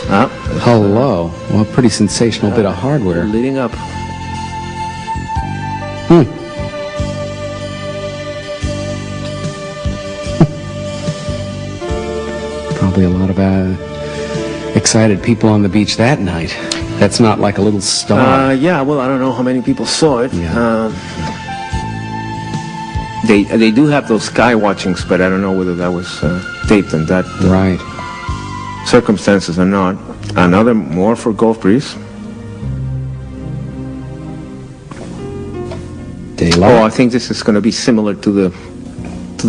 Hello. Well, a pretty sensational bit of hardware. Leading up. Probably a lot of excited people on the beach that night. That's not like a little star. Yeah, well, I don't know how many people saw it. Yeah. They do have those sky watchings, but I don't know whether that was taped in that Right. circumstances or not. Another more for Gulf Breeze. Daylight. Oh, I think this is going to be similar to the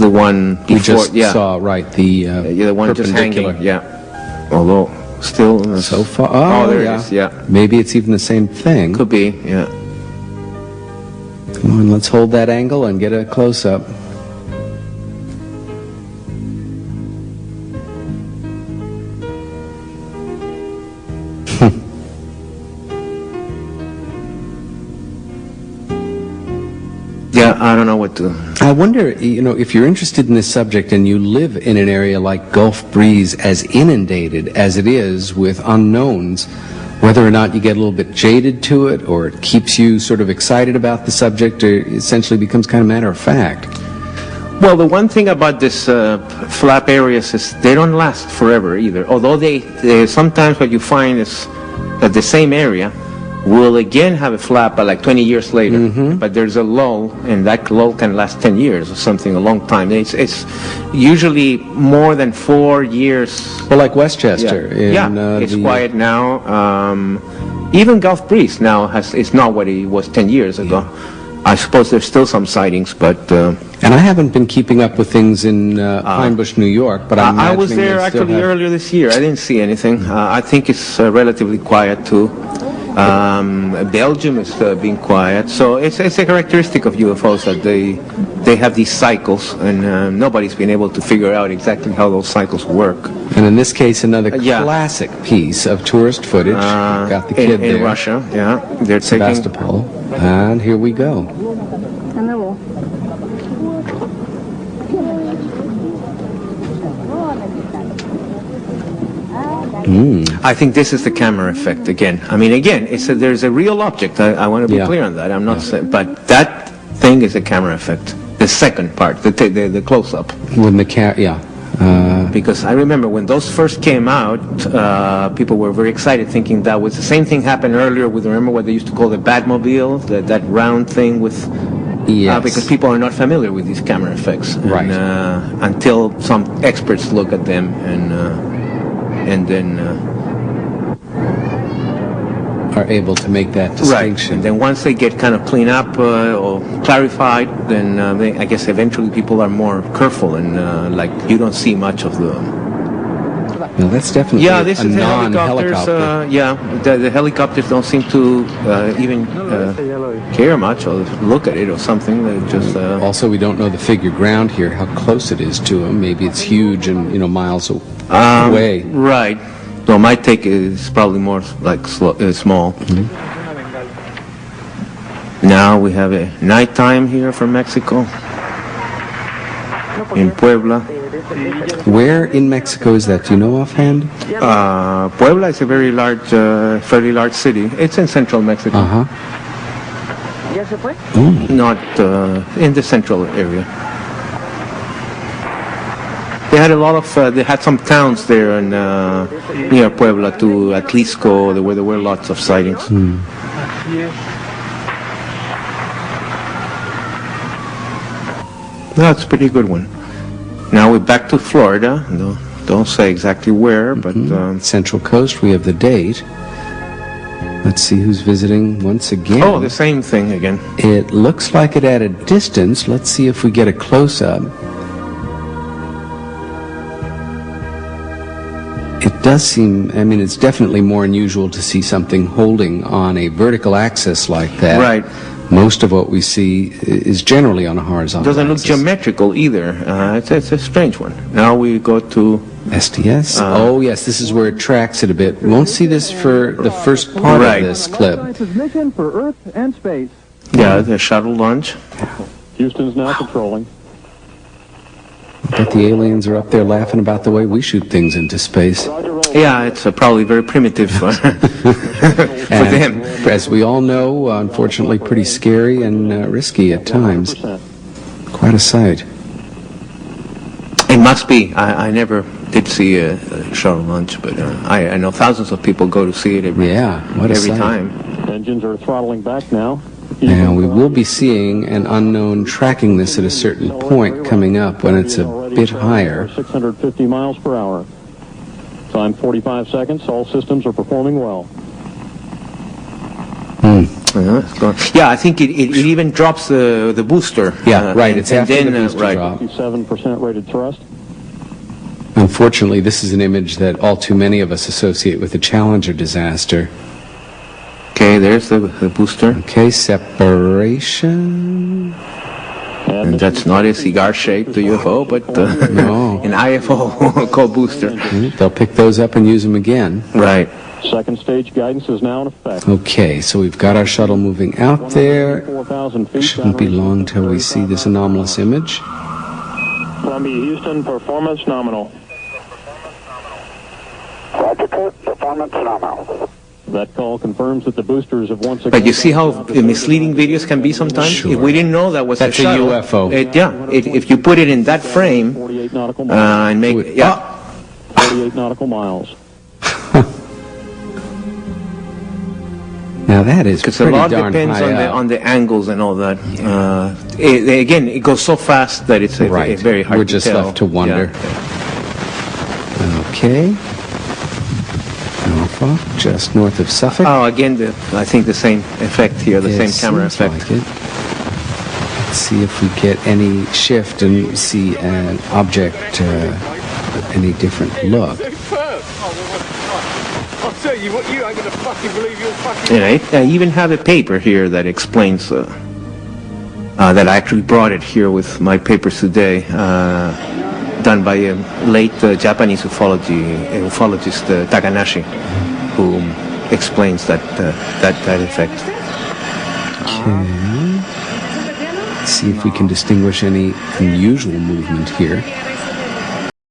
one before. We just yeah. saw, right, the Yeah, the one just perpendicular. hanging. Yeah. Although still So far, Oh, there it is. Yeah. Maybe it's even the same thing. Could be. Yeah. Come on, let's hold that angle and get a close-up. Yeah, I don't know what to. I wonder, if you're interested in this subject and you live in an area like Gulf Breeze, as inundated as it is with unknowns, whether or not you get a little bit jaded to it, or it keeps you sort of excited about the subject, or essentially becomes kind of matter of fact. Well, the one thing about this flap areas is they don't last forever either. Although they sometimes what you find is that the same area will again have a flap like 20 years later, but there's a lull, and that lull can last 10 years or something, a long time. It's usually more than 4 years. Well, like Westchester. It's quiet now. Even Gulf Breeze now is not what it was 10 years ago. I suppose there's still some sightings, but... and I haven't been keeping up with things in Pine Bush, New York, but I was there actually earlier this year. I didn't see anything. I think it's relatively quiet too. Belgium is being quiet, so it's a characteristic of UFOs that they have these cycles, and nobody's been able to figure out exactly how those cycles work. And in this case, another classic piece of tourist footage. Got the kid there in Russia. Yeah, they're taking Sebastopol, and here we go. I think this is the camera effect again. I mean, again, there's a real object. I want to be clear on that. I'm not saying, but that thing is a camera effect. The second part, the close-up. When the because I remember when those first came out, people were very excited, thinking that was the same thing happened earlier with, remember what they used to call the Batmobile, that round thing with. Yes. Because people are not familiar with these camera effects, right? Until some experts look at them and then are able to make that distinction. Right. And then once they get kind of cleaned up or clarified, then I guess eventually people are more careful and you don't see much of them. No, that's definitely this a is non-helicopter. The helicopters don't seem to even care much or look at it or something. They just also, we don't know the figure ground here, how close it is to them. Maybe it's huge and miles away. Right. So my take is probably more like small. Now we have a nighttime here from Mexico in Puebla. Where in Mexico is that? Do you know offhand? Puebla is a very large, fairly large city. It's in central Mexico. Not in the central area. They had a lot of. They had some towns there in, near Puebla to Atlisco, where there were lots of sightings. That's a pretty good one. Now we're back to Florida. No, don't say exactly where, but Central Coast. We have the date. Let's see who's visiting once again. Oh, the same thing again. It looks like it at a distance. Let's see if we get a close-up. It does seem, I mean, it's definitely more unusual to see something holding on a vertical axis like that. Right. Most of what we see is generally on a horizontal Doesn't look axis. geometrical either. It's a strange one. Now we go to STS. Oh, yes, this is where it tracks it a bit. We won't see this for the first part of this clip. Mission for Earth and space. Yeah, the shuttle launch. Houston's now patrolling. But the aliens are up there laughing about the way we shoot things into space. Roger, roll. Yeah, it's probably very primitive for them. As we all know, unfortunately, pretty scary and risky at times. 100%. Quite a sight. It must be. I never did see a shuttle launch, but I know thousands of people go to see it every What a sight. time. Engines are throttling back now. Now, we will be seeing an unknown tracking this at a certain point coming up when it's a bit higher. 650 miles per hour. Time 45 seconds. All systems are performing well. Yeah, I think it even drops the booster. Yeah, right. It's and after then, the booster right. drop. 57% rated thrust. Unfortunately, this is an image that all too many of us associate with the Challenger disaster. Okay, there's the booster. Okay, separation. And that's not a cigar-shaped UFO, but No. an IFO called booster. They'll pick those up and use them again. Right. Second stage guidance is now in effect. Okay, so we've got our shuttle moving out there. 4,000 feet. Shouldn't be long till we see this anomalous image. Columbia, Houston, performance nominal. Performance nominal. That call confirms that the boosters have once again... But you see how misleading videos can be sometimes? Sure. If we didn't know that was That's a shuttle, UFO. If you put it in that frame 48 nautical miles. and make... Yeah. 48 nautical miles. Now that is Because a pretty lot darn depends high on up. the angles and all that. Again, it goes so fast that it's Right. very hard We're to just tell. left to wonder. Yeah. Okay. Norfolk, just north of Suffolk. Oh, again, I think the same effect here, the It same camera seems effect. like it. Let's see if we get any shift and see an object any different look. I'll tell you what, you ain't gonna fucking believe your fucking... I even have a paper here that explains that I actually brought it here with my papers today, done by a late Japanese ufologist Takanashi, who explains that effect. Okay. Let's see if we can distinguish any unusual movement here.